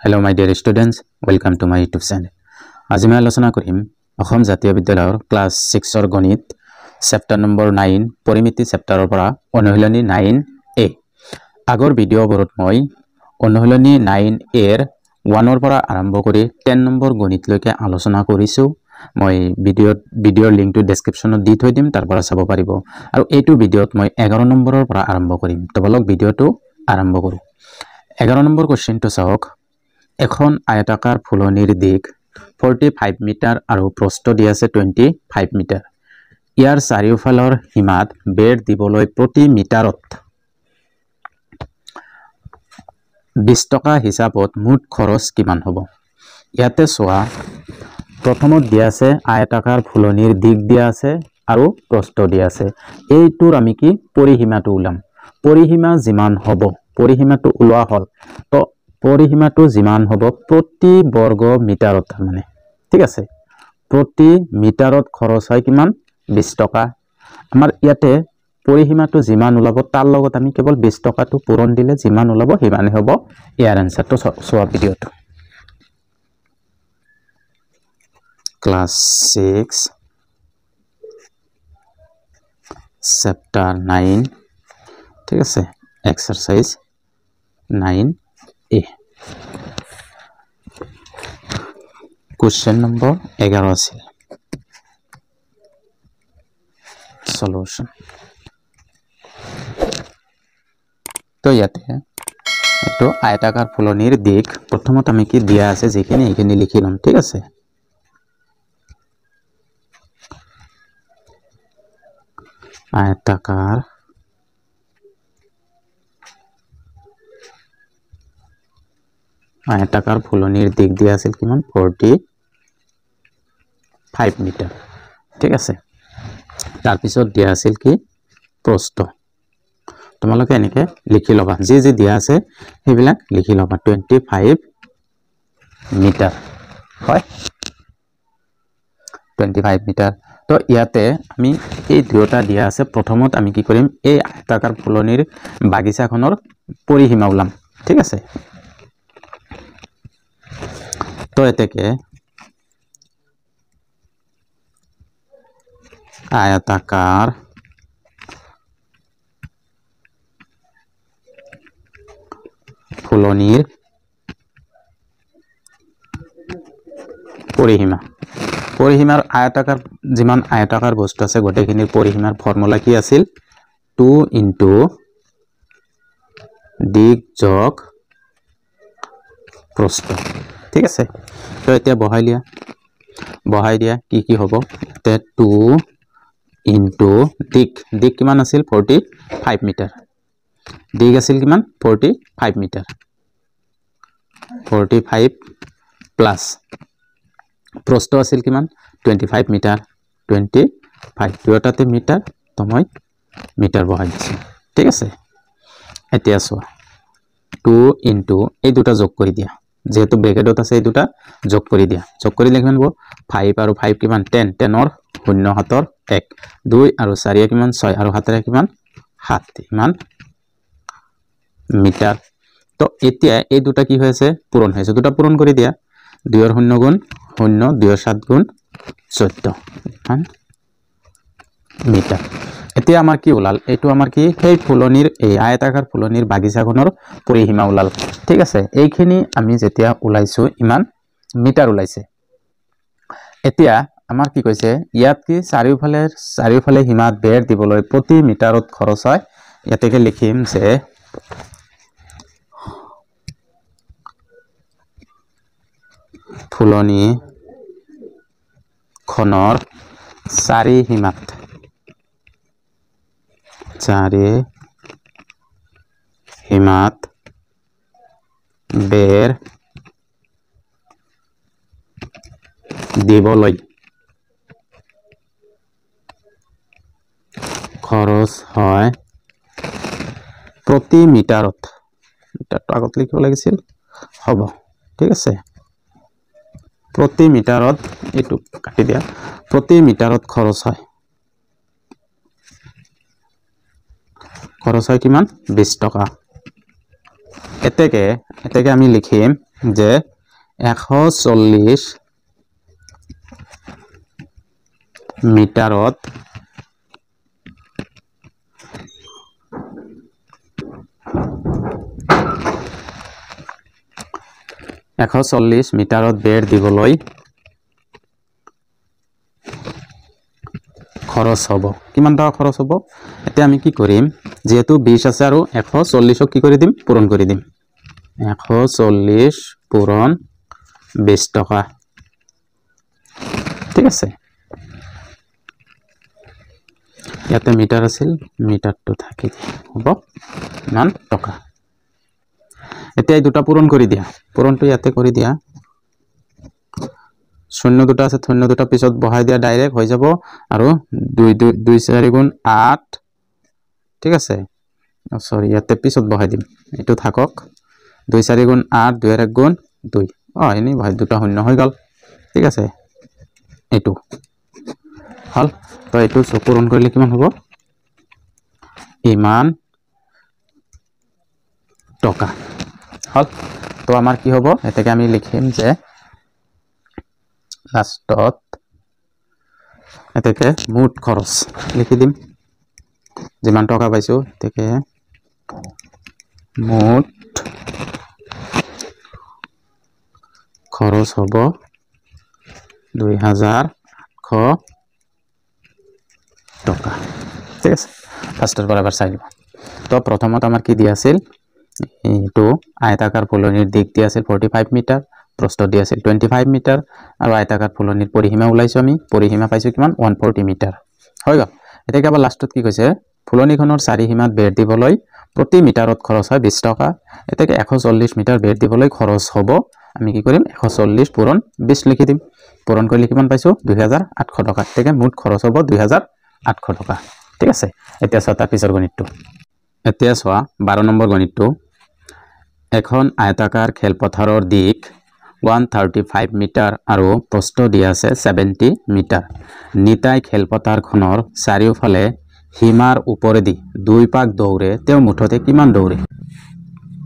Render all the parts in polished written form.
Hello my dear students, welcome to my YouTube channel. আজি মই আলোচনা কৰিম অসম জাতীয় বিদ্যালয়ৰ ক্লাস 6 ৰ গণিত চেপ্টাৰ নম্বৰ 9 পৰিমিতি চেপ্টাৰৰ পৰা অনুশীলনী 9A আগৰ ভিডিঅ'বোৰত মই অনুশীলনী 9A ৰ 1 ৰ পৰা আৰম্ভ কৰি 10 নম্বৰ গণিত লৈকে আলোচনা কৰিছো মই ভিডিঅ'ৰ লিংকটো ডেসক্ৰিপচনত দি থৈ দিম তাৰ পৰা চাব পাৰিব আৰু এইটো ভিডিঅ'ত মই 11 নম্বৰৰ পৰা আৰম্ভ কৰিম তো বলক ভিডিঅ'টো আৰম্ভ কৰো 11 নম্বৰ কোৱেশ্চনটো চাওক এখন আয়তাকাৰ ফুলনিৰ দিক 45 মিটাৰ আৰু প্ৰস্থ দি আছে 25 মিটাৰ ইয়াৰ চাৰিওফালৰ সীমাত বেৰ দিবলৈ প্ৰতি মিটাৰত 20 টকা হিচাপত মুঠ খৰচ কিমান হ'ব ইয়াতে সোৱা প্ৰথমত দিয়া আছে আয়তাকাৰ ফুলনিৰ দিক দিয়া আছে আৰু প্ৰস্থ দিয়া আছে এইটোৰ আমি কি পৰিসীমাটো উলাম পৰিসীমা যিমান হ'ব পৰিসীমাটো উলোৱা হল তো পৰিসীমাটো যিমান হ'ব প্ৰতি বৰ্গ মিটাৰত মানে ঠিক আছে প্ৰতি মিটাৰত খৰচ হয় কিমান 20 টকা আমাৰ ইয়াতে পৰিসীমাটো যিমান উলাব তাৰ লগত আমি কেৱল 20 টকাটো পূৰণ দিলে যিমান উলাব হিমানে হ'ব ইয়াৰ আনসাৰটো সোৱা ভিডিঅটো ক্লাস 6 চেপ্টাৰ 9 ঠিক আছে এক্সাৰসাইজ 9A Question number 11 আছিল solution তো ইয়াতে এটো আয়তাকাৰ ফুলনিৰ দিক প্ৰথমত আমি কি দিয়া আছে যেখিনি এখিনি লিখি লম ঠিক আছে আয়তাকাৰ ফুলনিৰ দিক দিয়া আছিল কিমান 45 মিটাৰ ঠিক আছে তাৰ পিছত দিয়া আছিল কি প্ৰস্থ তোমালোকে এনেকে লিখি লবা যি যি দিয়া আছে হেবিলাক লিখি লবা 25 মিটাৰ হয় 25 মিটাৰ তো ইয়াতে আমি এই দুটা দিয়া আছে প্ৰথমত আমি কি কৰিম এই আয়তাকাৰ ফুলনিৰ বাগিচাখনৰ পৰিসীমা উলাম ঠিক আছে তো এতেকে আয়তাকাৰ ফুলনিৰ পৰিসীমাৰ আয়তাকাৰ যিমান আয়তাকাৰ বস্তু আছে গটেখিনিৰ পৰিসীমাৰ ফৰ্মুলা কি আছিল 2 ইনটু দিক যোগ প্ৰস্থ ঠিক আছে তো এতিয়া বহাই দিয়া কি হ'ব তে 2 ইনটু দিক কিমান আছিল 45 মিটাৰ দিক আছিল কিমান 45 মিটাৰ 45 প্লাস প্ৰস্থ আছিল কিমান 25 মিটাৰ 25 দুটাতে মিটাৰ তো মই মিটাৰ বহাই দিছো ঠিক আছে এতিয়া সোৱা 2 ইনটু এই দুটা যোগ কৰি দিয়া যেহেতু ব্ৰেকেটত আছে এই দুটা যোগ কৰি দিয়া যোগ কৰিলে কিমান হ'ব 5 আৰু 5 কিমান 10 10 ৰ 0 হাতৰ 1 2 আৰু 4 কিমান 6 আৰু 7 কিমান 7 ইমান মিটাৰ তো এতিয়া এই দুটা কি হৈছে পূৰণ হৈছে দুটা পূৰণ কৰি দিয়া 2 ৰ 0 গুণ 0 2 ৰ 7 গুণ 14 মিটাৰ এতিয়া আমাৰ কি উলাল এটো আমাৰ কি সেই ফুলনিৰ এই আয়তাকাৰ ফুলনিৰ বাগিচাখনৰ পৰিসীমা উলাল ঠিক আছে এইখিনি আমি যেতিয়া উলাইছো ইমান মিটাৰ উলাইছে এতিয়া আমাৰ কি কৈছে ইয়াত কি চাৰিওফালে সীমাত বেৰ দিবলৈ প্ৰতি মিটাৰত খৰচ হয় ইয়াতেকে লিখিম যে ফুলনি খনৰ চাৰি সীমাত বেৰ দিবলৈ খৰচ হয় প্ৰতি মিটাৰত মিটাৰটো আগত লিখিব লাগিছিল হ'ব ঠিক আছে প্ৰতি মিটাৰত এটো কাটি দিয়া প্ৰতি মিটাৰত খৰচ হয় কিমান 20 টকা এতেকে আমি লিখিম যে 140 মিটাৰত 140 মিটাৰত বেৰ দিবলৈ খৰচ হ'ব কিমান টকা খৰচ হ'ব এতিয়া আমি কি কৰিম যেহেতু 20 আছে আৰু 140ক কি কৰি দিম পূৰণ কৰি দিম 140 পূৰণ 20 টকা ঠিক আছে ইয়াতে মিটাৰ আছিল মিটাৰটো থাকি হ'ব মান টকা এতিয়া এই দুটা পূৰণ কৰি দিয়া পূৰণটো ইয়াতে কৰি দিয়া শূন্য দুটা আছে শূন্য দুটা পিছত বহাই দিয়া ডাইৰেক্ট হৈ যাব আৰু 2 4 গুণ 8 ঠিক আছে সরি ইয়াতে পিছত বহাই দিম এটো থাকক 2 4 গুণ 8 2 1 গুণ 2 এনে ভাই দুটা শূন্য হৈ গল ঠিক আছে এটো হল তো এটো পূরণ কৰিলে কিমান হ'ব ইমান টকা হল তো আমাৰ কি হ'ব এটাকে আমি লিখিম যে লাষ্টত এটাকে মুঠ খৰচ লিখি দিম যিমান টকা পাইছো এটাকে মুঠ খৰচ হ'ব 2800 টকা ঠিক আছে ফার্স্টের বরাবর চাই তো প্রথমত আমার কি দিয়া আছিল এটো আয়তাকার ফুলনির দিক দিয়া আছিল 45 মিটার প্রস্থ দিয়া আছিল 25 মিটার আর আয়তাকার ফুলনির পরিসীমা উলাইছো আমি পরিসীমা পাইছো কিমান 140 মিটার হৈ গল এটা আবার লাস্টত কি কইছে ফুলনিখনৰ চাৰি সীমাত বেৰ দিবলৈ প্ৰতি মিটাৰত খৰচ হয় 20 টকা এটাকে 140 মিটাৰ বেৰ দিবলৈ খৰচ হ'ব আমি কি কৰিম 140 পূৰণ 20 লিখি দিম পূৰণ কৰিলে কিমান পাইছো 2800 টকা এটাকে মুঠ খৰচ হ'ব 2800 টকা ঠিক আছে এতিয়া চোৱা পিছৰ গণিতটো এতিয়া চোৱা 12 নম্বৰ গণিতটো এখন আয়তাকাৰ খেলপথাৰৰ দিক 135 মিটাৰ আৰু প্ৰস্থ দিয়া আছে 70 মিটাৰ নিতাই খেলপথাৰখনৰ চাৰিওফালে সীমাৰ ওপৰেদি দুই পাক দৌৰে তেওঁ মুঠতে কিমান দৌৰে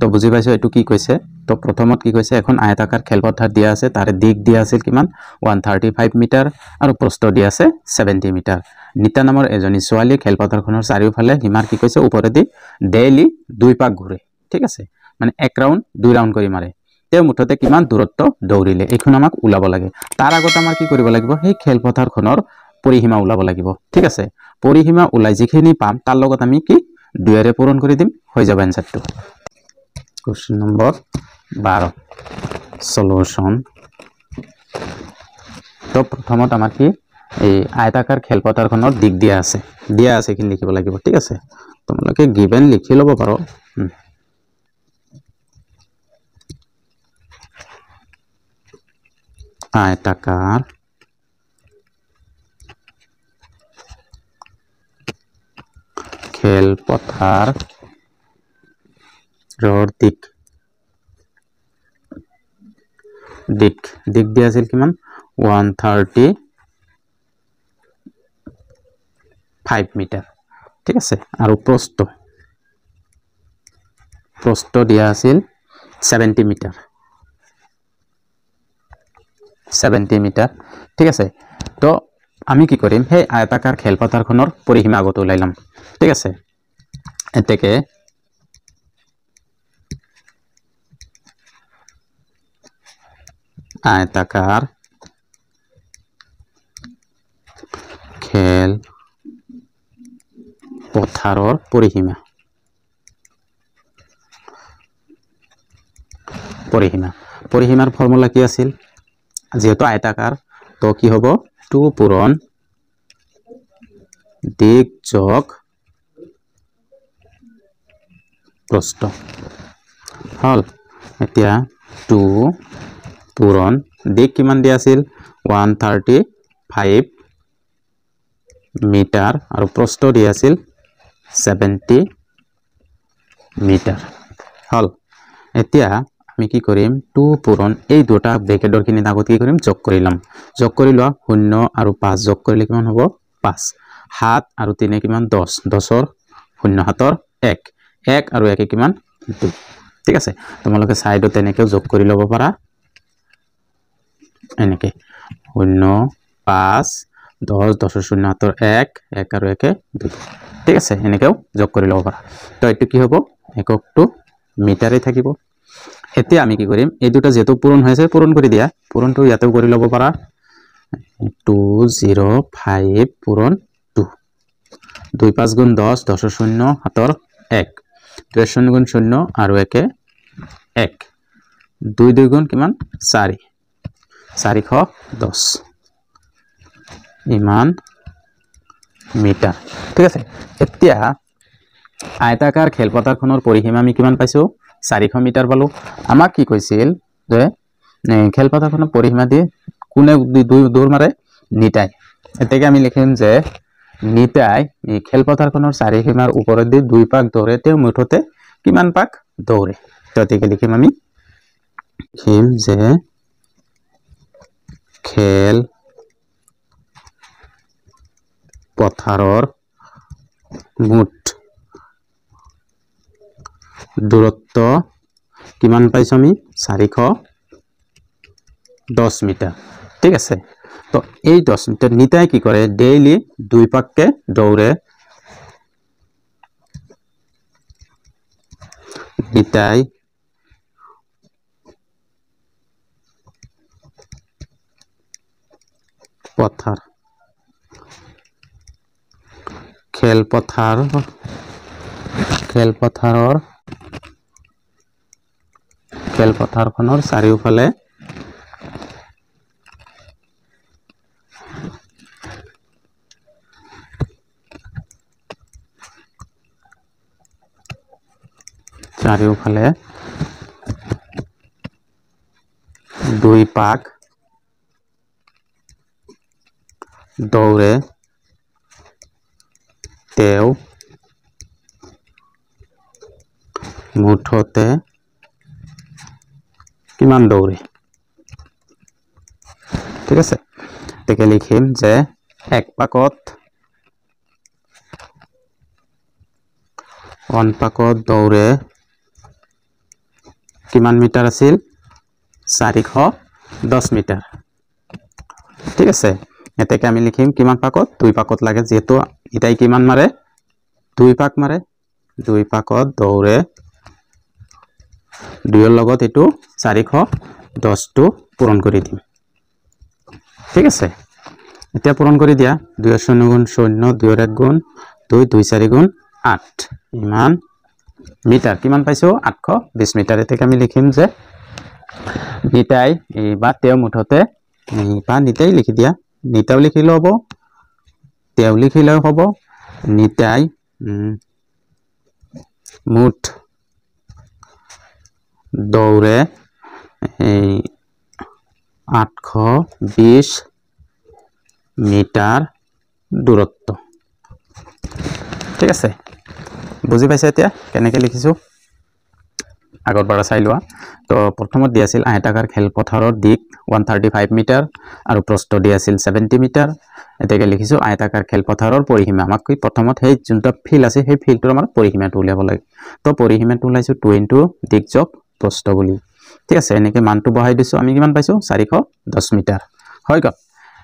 তো বুজি পাইছো এটো কি কৈছে তো প্ৰথমত কি কৈছে এখন আয়তাকাৰ খেলপথাৰ দিয়া আছে তাৰে দিক দিয়া আছিল কিমান 135 মিটাৰ আৰু প্ৰস্থ দিয়া আছে 70 মিটাৰ নিতা নামৰ এজনী ছোৱালী খেলপথাৰখনৰ চাৰিওফালে সীমাৰ কি কৈছে ওপৰেদি ডেইলি দুই পাক ঘূৰে ঠিক আছে মানে এক ৰাউন্ড দুই ৰাউন্ড কৰি মাৰে তেওঁ মুঠতে কিমান দূৰত্ব দৌৰিলে এখন আমাক উলাব লাগে তাৰ আগত আমাৰ কি কৰিব লাগিব সেই খেলপথাৰখনৰ পৰিসীমা উলাব লাগিব ঠিক আছে পৰিসীমা উলাই যিখিনি পাম তাৰ লগত আমি কি দুইৰে পূৰণ কৰি দিম হৈ যাব এনসাৰটো কোশ্চেন নম্বৰ 12 সলিউশন তো প্ৰথমত আমাৰ কি এই আয়তাকাৰ খেলপথাৰখনৰ দিক দিয়া আছে কি লিখিব লাগিব ঠিক আছে তোমালোকে গিভেন লিখি লব পাৰো আয়তাকাৰ খেলপথাৰ দিক দিয়া আছিল কিমান 135 মিটাৰ ঠিক আছে আৰু প্ৰস্থ দিয়া আছিল 70 মিটাৰ ঠিক আছে তো আমি কি কৰিম সেই আয়তাকাৰ খেলপথাৰখনৰ পৰিসীমা আগত উলাই লম ঠিক আছে এতেকে আয়তাকাৰ খেলপথাৰৰ পৰিসীমাৰ ফৰ্মুলা কি আছিল যেহেতু আয়তাকাৰ তো কি হ'ব 2 পূৰণ দিক যোগ প্ৰস্থ হল এতিয়া 2 পূৰণ দিক কিমান দিয়া আছিল 135 মিটাৰ আৰু প্ৰস্থ দিয়া আছিল 70 মিটাৰ হল এতিয়া আমি কি কৰিম 2 পূৰণ এই দুটা ব্ৰেকেটৰ কিনি আগত কি কৰিম যোগ কৰি লম যোগ কৰি লোৱা 0 আৰু 5 যোগ কৰিলে কিমান হ'ব 5 7 আৰু 3 কিমান 10 10ৰ 0 7ৰ 1 1 আৰু 1 কিমান 2 ঠিক আছে তোমালোকে সাইডত এনেকেও যোগ কৰি ল'ব পাৰা এনেকে 0 5 10 10 0 হাতৰ 1 1 আৰু 1 2 ঠিক আছে এনেকেও যোগ কৰি ল'ব পাৰা তো এটো কি হ'ব এককটো মিটাৰে থাকিব এতিয়া আমি কি কৰিম এই দুটা যেটো পূৰণ হৈছে পূৰণ কৰি দিয়া পূৰণটো ইয়াতেও কৰি ল'ব পাৰা 205 পূৰণ 2 2 5 গুণ 10 10 0 হাতৰ 1 2 0 গুণ 0 আৰু 1 1 2 2 গুণ কিমান 4 410 ইমান মিটাৰ ঠিক আছে এতিয়া আয়তাকাৰ খেলপথাৰখনৰ পৰিসীমা আমি কিমান পাইছো 400 মিটাৰ পালো আমাক কি কৈছিল যে খেলপথাৰখনৰ পৰিসীমা দি কোনে দৌৰ মাৰে নিতাই এতেকে আমি লিখিম যে নিতাই এই খেলপথাৰখনৰ চাৰিসীমাৰ ওপৰত দি 2 পাক দৌৰে তেওঁ মুঠতে কিমান পাক দৌৰে তো এতেকে লিখিম আমি লিখিম যে খেল পথাৰৰ মুঠ দূৰত্ব কিমান পাইছো আমি 410 মিটাৰ ঠিক আছে তো এই 10 মিটাৰ নিতাই কি কৰে ডেইলি 2 পাককে দৌৰে নিতাই পথাৰ খেলপথাৰখনৰ চাৰিওফালে চাৰিওফালে 2 পাক দৌৰে তেওঁ মুঠতে কিমান দৌৰে ঠিক আছে তেকে লিখিম যে এক পাকত দৌৰে কিমান মিটাৰ আছিল 410 মিটাৰ ঠিক আছে এতেকে আমি লিখিম কিমান পাকত 2 পাকত লাগে যেহেতু ইটাই কিমান মাৰে 2 পাক মাৰে 2 পাকত দৌৰে 2 ৰ লগত এটো 410 টো পূৰণ কৰি দিম ঠিক আছে এতিয়া পূৰণ কৰি দিয়া 2 0 গুণ 0 2 1 গুণ 2 2 4 গুণ 8 ইমান মিটাৰ কিমান পাইছো 820 মিটাৰ এতেকে আমি লিখিম যে নিতাই এই বা তেও মুঠতে বা নিতাই লিখি দিয়া নিতাও লিখিলে হ'ব তেও লিখিলেও হ'ব নিতাই মুঠ দৌৰে 820 মিটাৰ দূৰত্ব ঠিক আছে বুজি পাইছে এতিয়া কেনেকৈ লিখিছো আগৰ পৰা চাই লোৱা তো প্ৰথমত দি আছিল আয়তাকাৰ খেলপথাৰৰ দিক 135 মিটাৰ আৰু প্ৰস্থ দি আছিল 70 মিটাৰ এতেকে লিখিছো আয়তাকাৰ খেলপথাৰৰ পৰিসীমা আমাক কি প্ৰথমত সেই যোনটা ফিল আছে সেই ফিলটোৰ আমাৰ পৰিসীমাটো উলিয়াব লাগে তো পৰিসীমাটো উলাইছো 2 * দিক যোগ প্ৰস্থ বুলি ঠিক আছে এনেকৈ মানটো বহাই দিছো আমি কিমান পাইছো 410 মিটাৰ হৈ গল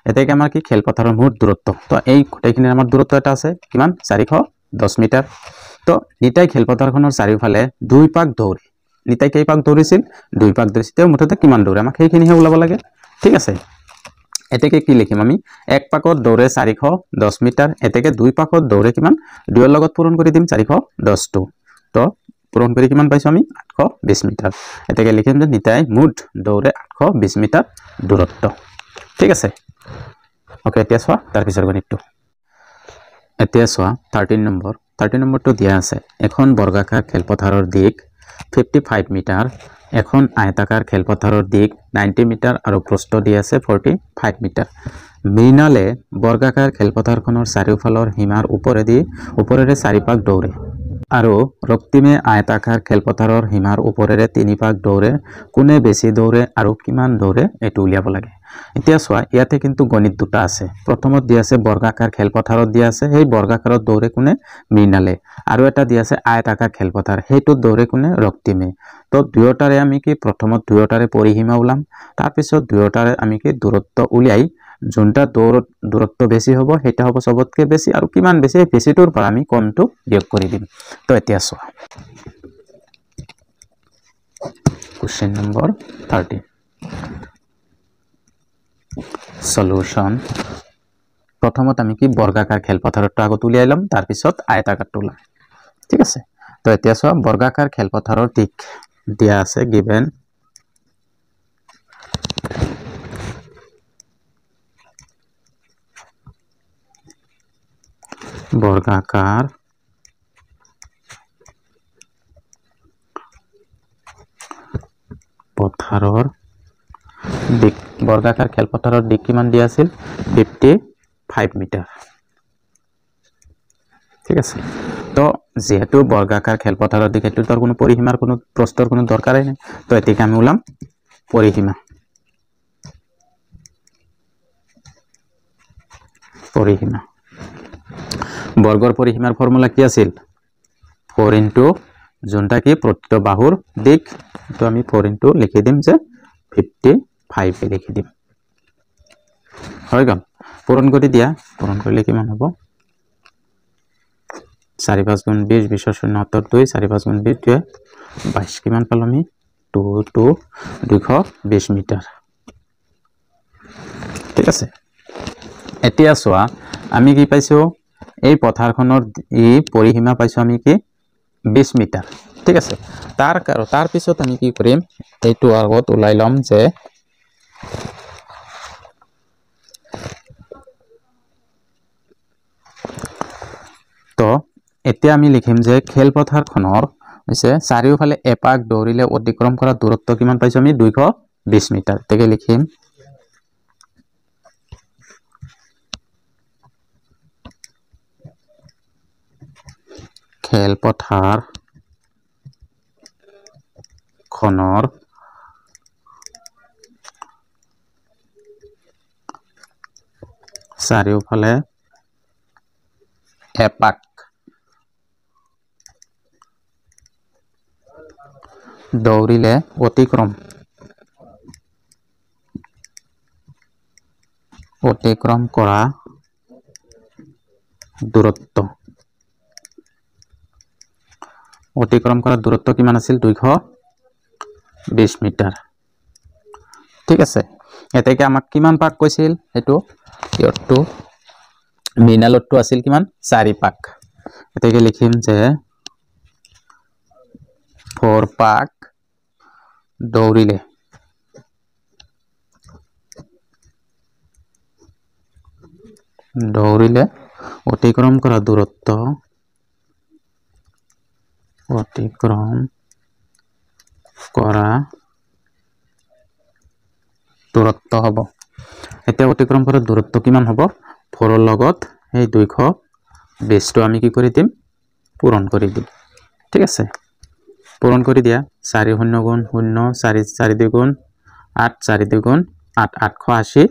এতেকে আমাৰ কি খেলপথাৰৰ মুঠ দূৰত্ব তো এই গোটেইখিনি আমাৰ দূৰত্ব এটা আছে কিমান 410 মিটাৰ তো নিতাই খেলপথাৰখনৰ চাৰিওফালে 2 পাক দৌৰে নিতাই কেই পাক দৌৰিছিল 2 পাক দৌৰিছিল তেও মুঠতে কিমান দৌৰে আমাক সেইখিনিহে ওলাব লাগে ঠিক আছে এতেকে কি লিখিম আমি এক পাকত দৌৰে 410 মিটাৰ এতেকে 2 পাকত দৌৰে কিমান 2 ৰ লগত পূৰণ কৰি দিম 410 টো তো পূৰণ কৰি কিমান পাইছো আমি 820 মিটাৰ এতেকে লিখিম যে নিতাই মুঠ দৌৰে 820 মিটাৰ দূৰত্ব ঠিক আছে ওকে এতিয়া চোৱা তাৰ পিছৰ গণিতটো এতিয়া চোৱা 13 নম্বৰটো দিয়া আছে এখন বৰ্গাকাৰ খেলপথাৰৰ দিক 55 মিটাৰ এখন আয়তাকাৰ খেলপথাৰৰ দিক 90 মিটাৰ আৰু প্ৰস্থ দি আছে 45 মিটাৰ মৃণালে বৰ্গাকাৰ খেলপথাৰখনৰ চাৰিওফালৰ সীমাৰ ওপৰেৰে 4 পাক দৌৰে আৰু ৰক্তিমে আয়তাকাৰ খেলপথাৰৰ সীমাৰ ওপৰেৰে 3 পাক দৌৰে কোনে বেছি দৌৰে আৰু কিমান দৌৰে এটো উলিয়াব লাগে এতিয়া চোৱা ইয়াতে কিন্তু গণিত দুটা আছে প্ৰথমত দিয়া আছে বৰ্গাকাৰ খেলপথাৰত দিয়া আছে সেই বৰ্গাকাৰত দৌৰে কোনে মৃণালে আৰু এটা দিয়া আছে আয়তাকাৰ খেলপথাৰ সেইটো দৌৰে কোনে ৰক্তিমে তো দুয়োটাৰে আমি কি প্ৰথমত দুয়োটাৰে পৰিসীমা উলাম তাৰ পিছত দুয়োটাৰে আমি কি দূৰত্ব উলিয়াই যোনটা দূৰত্ব বেছি হ'ব সেটা হ'ব সবতকে বেছি আৰু কিমান বেছি বেছিটোৰ পৰা আমি কমটো বিয়োগ কৰি দিম তো এতিয়া চোৱা question number 13 solution প্ৰথমত আমি কি বৰ্গাকাৰ খেলপথাৰটো আগত উলিয়াই লম তাৰ পিছত আয়তাকাৰটো উলাম ঠিক আছে তো এতিয়া চোৱা বৰ্গাকাৰ খেলপথাৰৰ দিক দিয়া আছে given বৰ্গাকাৰ পথাৰৰ দিক বৰ্গাকাৰ খেলপথাৰৰ দিক কিমান দিয়া আছিল 55 মিটাৰ ঠিক আছে তো যেহেতু বৰ্গাকাৰ খেলপথাৰৰ দিক এটো তোৰ কোনো পৰিসীমাৰ কোনো প্ৰস্তৰ কোনো দৰকাৰেই নাই তো এতিকে আমি উলাম পৰিসীমা বৰ্গৰ পৰিসীমাৰ ফৰ্মুলা কি আছিল 4 into যোনটা কি প্ৰতিটো বাহুৰ দিক তো আমি 4 into লিখি দিম যে 55 লিখি দিম হৈ গল পূৰণ কৰি দিয়া পূৰণ কৰিলে কিমান হ'ব 4 5 গুণ 20 20 0 2 4 5 গুণ 20 22 কিমান পালো আমি 220 মিটাৰ ঠিক আছে এতিয়া চোৱা আমি কি পাইছো এই পথাৰখনৰ এই পৰিসীমা পাইছো আমি কি 20 মিটাৰ ঠিক আছে তাৰ পিছত আমি কি কৰিম এইটো আগত উলাই লম যে তো এতিয়া আমি লিখিম যে খেলপথাৰখনৰ হৈছে চাৰিওফালে এপাক দৌৰিলে অতিক্ৰম কৰা দূৰত্ব কিমান পাইছো আমি 220 মিটাৰ তেকে লিখিম খেলপথাৰ খনৰ চাৰিওফালে এপাক দৌৰিলে অতিক্ৰম কৰা দূৰত্ব কিমান আছিল 220 মিটাৰ ঠিক আছে এতেকে আমাক কিমান পাক কৈছিল হেতু ইয়ৰটো মৃণালটো আছিল কিমান 4 পাক এতেকে লিখিম যে 4 পাক দৌৰিলে অতিক্ৰম কৰা দূৰত্ব হ'ব এতিয়া অতিক্ৰম কৰা দূৰত্ব কিমান হ'ব 4 ৰ লগত এই 220 টো আমি কি কৰি দিম পূৰণ কৰি দিম ঠিক আছে পূৰণ কৰি দিয়া 4 0 গুণ 0 4 4 2 গুণ 8 4 2 গুণ 8 880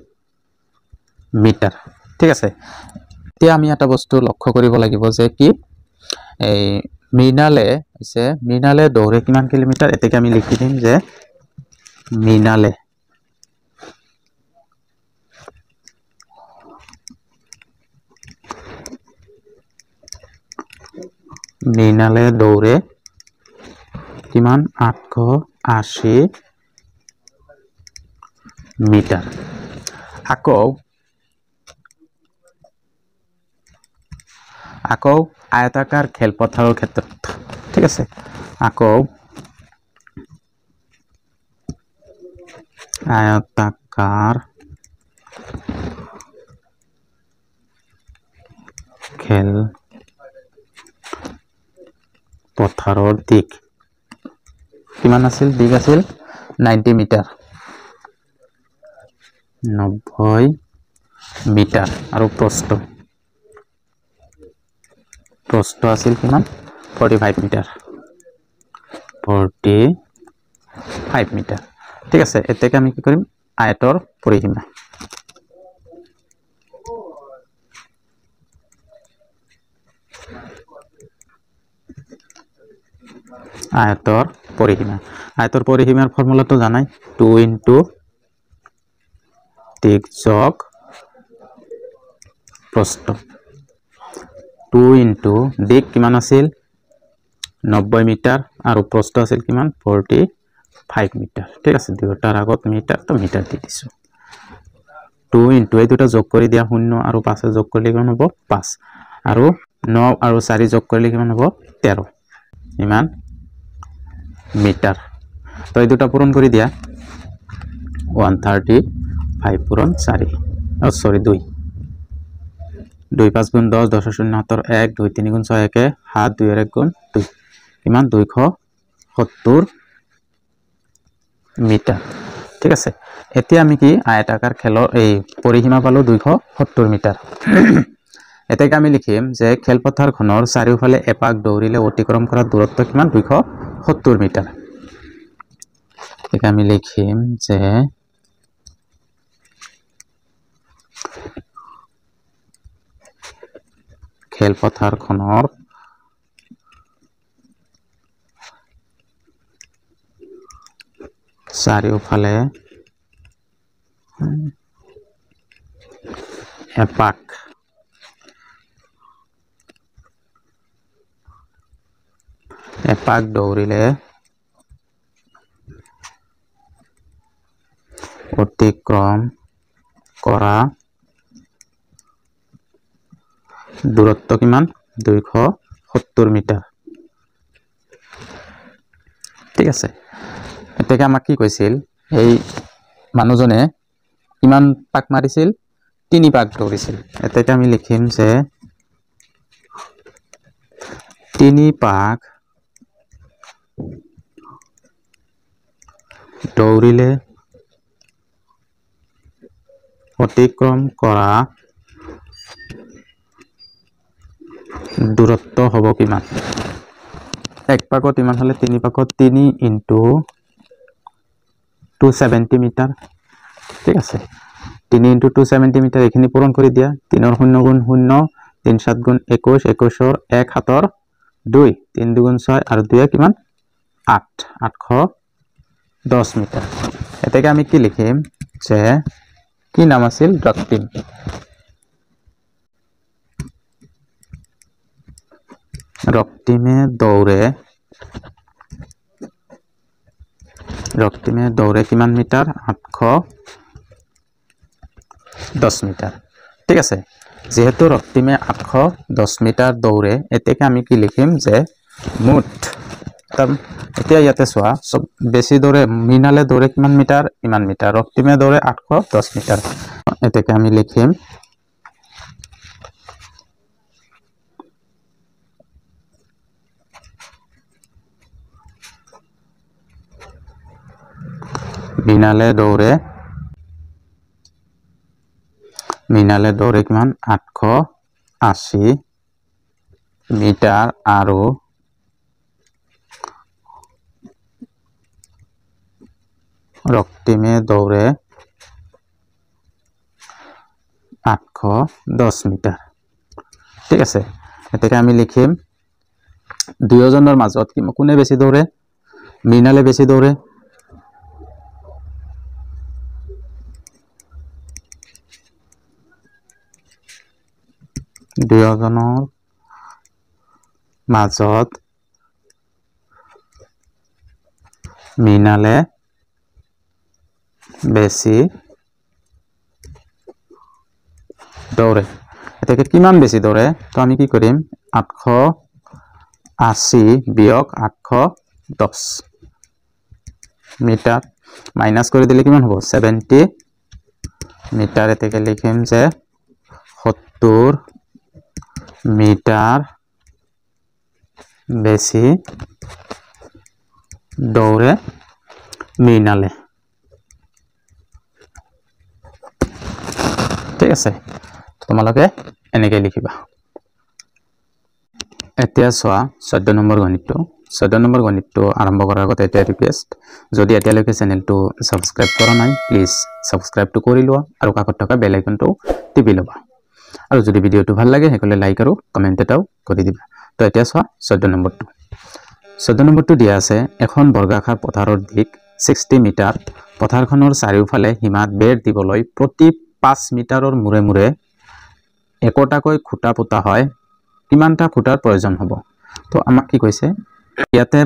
মিটাৰ ঠিক আছে এতিয়া আমি এটা বস্তু লক্ষ্য কৰিব লাগিব যে কি এই মৃণালে দৌৰে কিমান কিলোমিটাৰ এতেকে আমি লিখি দিম যে মৃণালে দৌৰে কিমান 880 মিটাৰ আকৌ আয়তাকাৰ খেলপথাৰৰ ক্ষেত্ৰত ঠিক আছে আকৌ আয়তাকাৰ খেল পথাৰৰ দিক কিমান আছিল দিক আছিল 90 মিটাৰ 90 মিটাৰ আৰু প্ৰস্থ আছিল কিমান 45 মিটাৰ 45 মিটাৰ ঠিক আছে এতেকে আমি কি কৰিম আয়তৰ পৰিসীমা আয়তৰ পৰিসীমাৰ ফৰ্মুলাটো জানাই 2 * দিক যোগ প্ৰস্থ 2 * দিক কিমান আছিল 90 মিটাৰ আৰু প্ৰস্থ আছিল কিমান 45 মিটাৰ ঠিক আছে দুটাৰ আগত মিটাৰ তো মিটাৰ দি দিছো 2 * এই দুটা যোগ কৰি দিয়া 0 আৰু 5 যোগ কৰিলে কিমান হ'ব 5 আৰু 9 আৰু 4 যোগ কৰিলে কিমান হ'ব 13 ইমান মিটাৰ তো এই দুটা পূৰণ কৰি দিয়া 135 পূৰণ 4 সরি 2 2 5 গুণ 10 10 0 7 1 2 3 গুণ 6 1 7 2 1 গুণ 2 কিমান 270 মিটার ঠিক আছে এতিয়া আমি কি আয়তাকাৰ খেলৰ এই পৰিসীমা পালো 270 মিটাৰ এতেকে আমি লিখিম যে খেলপথাৰখনৰ চাৰিওফালে এপাক দৌৰিলে অতিক্ৰম কৰা দূৰত্ব কিমান 270 মিটাৰ এতেকে আমি লিখিম যে খেলপথাৰখনৰ চাৰিওফালে এপাক দৌৰিলে অতিক্ৰম কৰা দূৰত্ব কিমান 270 মিটাৰ ঠিক আছে এতেকে আমাক কি কৈছিল এই মানুহজনে কিমান পাক মাৰিছিল 3 পাক দৌৰিছিল এতেকে আমি লিখিম যে 3 পাক দৌৰিলে অতিক্ৰম কৰা দূৰত্ব হ'ব কিমান এক পাকত ইমান হলে 3 পাকত 3 * 270 মিটাৰ ঠিক আছে 3 * 270 মিটাৰ এখিনি পূৰণ কৰি দিয়া 3 ৰ 0 গুণ 0 3 7 গুণ 21 21 ৰ 1 7 ৰ 2 3 2 গুণ 6 আৰু 2 কিমান 8 810 মিটাৰ এতেকে আমি কি লিখিম যে কি নাম আছিল ৰক্তিমে দৌৰে কিমান মিটাৰ 810 মিটাৰ ঠিক আছে যেহেতু ৰক্তিমে 810 মিটাৰ দৌৰে এতেকে আমি কি লিখিম যে মুঠ এতিয়া ইয়াতে চোৱা সব বেছি দৌৰে মিনালে দৌৰে কিমান মিটাৰ ইমান মিটাৰ ৰক্তিমে দৌৰে 810 মিটাৰ এতেকে আমি লিখিম মিনালে দৌৰে কিমান 880 মিটাৰ আৰু ৰক্তিমে দৌৰে 810 মিটাৰ ঠিক আছে এতেকে আমি লিখিম দুয়োজনৰ মাজত কোনে বেছি দৌৰে মিনালে বেছি দৌৰে দুয়োজনৰ মাজত মিনালে বেছি দৌৰে এতেকে কিমান বেছি দৌৰে তো আমি কি কৰিম 880 বিয়োগ 810 মিটাৰ মাইনাস কৰি দিলে কিমান হ'ব 70 মিটাৰ এতেকে লিখিম যে 70 মিটাৰ বেছি দৌৰে মিনালে ঠিক আছে তোমালোকে এনেকৈ লিখিবা এতিয়া চোৱা 14 নম্বৰ গণিতটো 14 নম্বৰ গণিতটো আৰম্ভ কৰাৰ আগতে এটা ৰিকুৱেষ্ট যদি এতিয়ালৈকে চেনেলটো সাবস্ক্ৰাইব কৰা নাই প্লিজ সাবস্ক্ৰাইবটো কৰি লোৱা আৰু কাষত থকা বেল আইকনটো টিপি ল'বা আৰু যদি ভিডিওটো ভাল লাগে হেকলে লাইক আৰু কমেন্ট এটাও কৰি দিবা তো এতিয়া চোৱা 14 নম্বৰটো দিয়া আছে এখন বৰ্গাকাৰ পথাৰৰ দিক 60 মিটাৰ পথাৰখনৰ চাৰিওফালে হিমাত বেৰ দিবলৈ প্ৰতি 5 মিটাৰৰ মূৰে মূৰে একটাকৈ খুঁটা পোতা হয় কিমানটা খুঁটাৰ প্ৰয়োজন হ'ব তো আমাক কি কৈছে ইয়াতে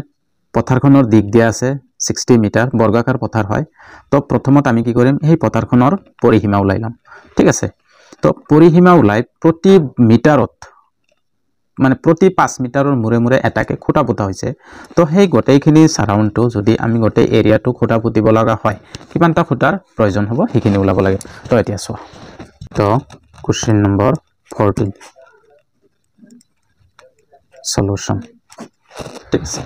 পথাৰখনৰ দিক দিয়া আছে 60 মিটাৰ বৰ্গাকাৰ পথাৰ হয় তো প্ৰথমত আমি কি কৰিম এই পথাৰখনৰ পৰিসীমা উলাই লম ঠিক আছে তো পৰিসীমা উলাই প্ৰতি মিটাৰত মানে প্ৰতি 5 মিটাৰৰ মূৰে মূৰে এটাকে খুঁটা পোতা হৈছে তো সেই গোটেইখিনি সাৰাউণ্ডটো যদি আমি গোটেই এৰিয়াটো খুঁটা পুতিব লগা হয় কিমানটা খুঁটাৰ প্ৰয়োজন হ'ব সেইখিনি উলাব লাগে তো এতিয়া চোৱা তো কোশ্চেন নম্বৰ 14 সলিউশন ঠিক আছে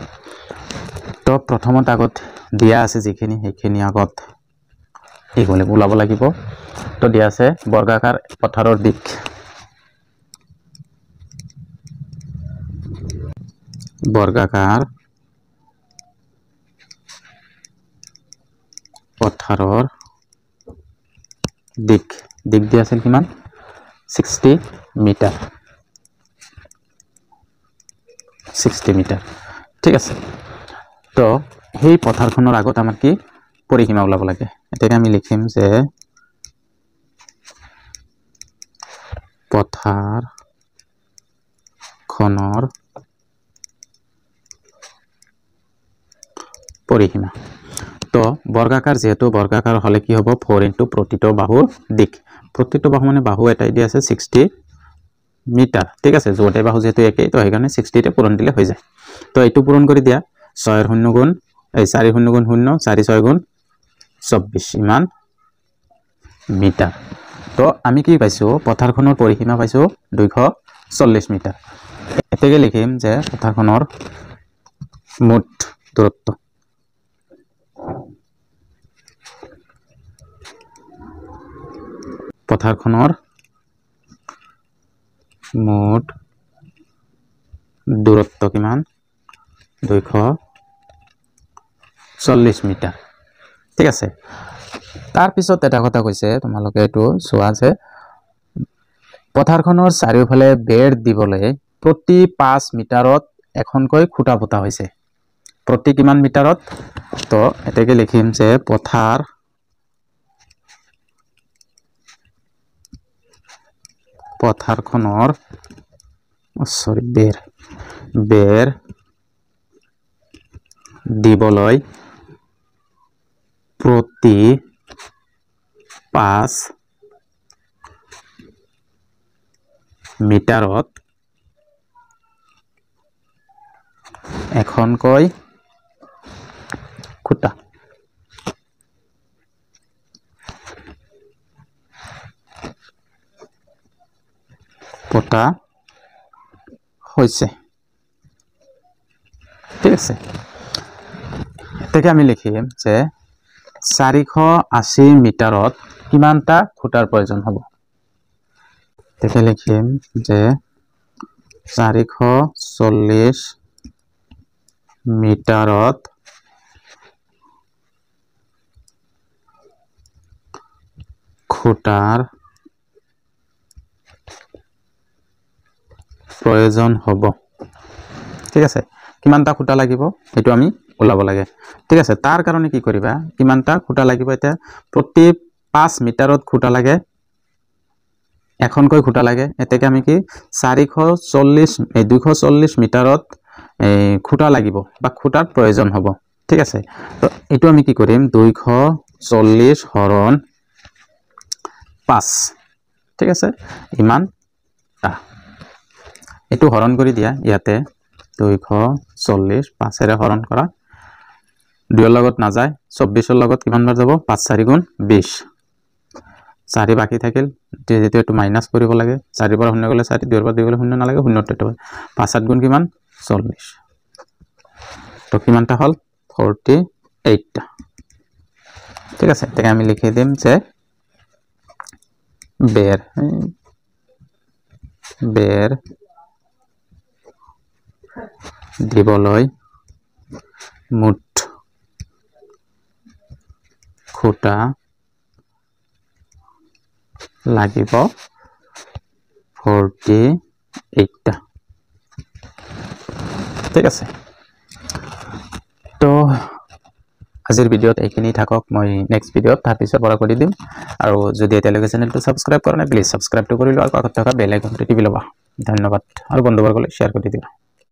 তো প্ৰথমত আগত দিয়া আছে যিখিনি সেইখিনি আগত এইগুলো উলাব লাগিব তো দিয়া আছে বৰ্গাকাৰ পথাৰৰ দিক বৰ্গাকাৰ পথাৰৰ দিক দিয়া আছে কিমান 60 মিটাৰ ঠিক আছে তো সেই পথাৰখনৰ আগত আমাৰ কি পৰিসীমা উলাব লাগে এতিয়া আমি লিখিম যে পথাৰখনৰ পৰিসীমা তো বৰ্গাকাৰ যেহেতু বৰ্গাকাৰ হলে কি হ'ব 4 ইনটু প্ৰতিটো বাহুৰ দিক প্ৰতিটো বাহু মানে বাহু এটাই দিয়া আছে 60 মিটাৰ ঠিক আছে জোটে বাহু যেহেতু একেই তো সেইকাৰণে 60 তে পূৰণ দিলে হৈ যায় তো এইটো পূৰণ কৰি দিয়া 6 এর 0 গুণ এই 4 0 গুণ 0 4 6 গুণ 24 ইমান মিটাৰ তো আমি কি পাইছো পথাৰখনৰ পৰিসীমা পাইছো 240 মিটাৰ এতেকে লিখিম যে পথাৰখনৰ মুঠ দূৰত্ব পথাৰখনৰ মুঠ দূৰত্ব কিমান 240 মিটাৰ ঠিক আছে তাৰ পিছত এটা কথা কৈছে তোমালোকে এটো চোৱা যে পথাৰখনৰ চাৰিওফালে বেৰ দিবলৈ প্ৰতি 5 মিটাৰত এখনকৈ খুঁটা পোতা হৈছে প্ৰতি কিমান মিটাৰত তো এতেকে লিখিম যে পথাৰখনৰ বেৰ দিবলৈ প্ৰতি 5 মিটাৰত এখনকৈ খুঁটা পোতা হৈছে ঠিক আছে এটাকে আমি লিখিম যে 480 মিটাৰত কিমানটা খুঁটাৰ প্ৰয়োজন হ'ব এটাকে লিখিম যে 440 মিটাৰত খুঁটাৰ প্ৰয়োজন হ'ব ঠিক আছে কিমানটা খুঁটা লাগিব এটো আমি উলাব লাগে ঠিক আছে তাৰ কাৰণে কি কৰিবা কিমানটা খুঁটা লাগিব এটা প্ৰতি 5 মিটাৰত খুঁটা লাগে এখনকৈ খুঁটা লাগে এতেকে আমি কি 240 মিটাৰত খুঁটা লাগিব বা খুঁটাৰ প্ৰয়োজন হ'ব ঠিক আছে তো এটো আমি কি কৰিম 240 হৰণ 5 ঠিক আছে ইমানটা এটো হৰণ কৰি দিয়া ইয়াতে 240 5 এৰে হৰণ কৰা 2 এৰ লগত না যায় 24 এৰ লগত কিমান বাৰ যাব 5 4 গুণ 20 4 বাকি থাকিল যেহেতু এটো মাইনাস কৰিব লাগে 4 বাৰ 0 গলে 4 2 বাৰ 2 গলে 0 নালাগে 0 টো 5 7 গুণ কিমান 40 তো কিমানটা হল 48 টা ঠিক আছে তাকে আমি লিখি দিম যে বেৰ দিবলৈ মুঠ খুঁটা লাগিব 48টা ঠিক আছে তো আজিৰ ভিডিঅ'ত এইখিনি থাকক মই নেক্সট ভিডিঅ'ত তাৰ পিছৰ পৰা কৰি দিম আৰু যদি এতিয়ালৈকে চেনেলটো সাবস্ক্ৰাইব কৰা নাই প্লিজ সাবস্ক্ৰাইবটো কৰি লোৱা আৰু কাষত থকা বেল আইকনটো টিপি ল'বা ধন্যবাদ আৰু বন্ধুবৰ্গলৈ শ্বেয়াৰ কৰি দিবা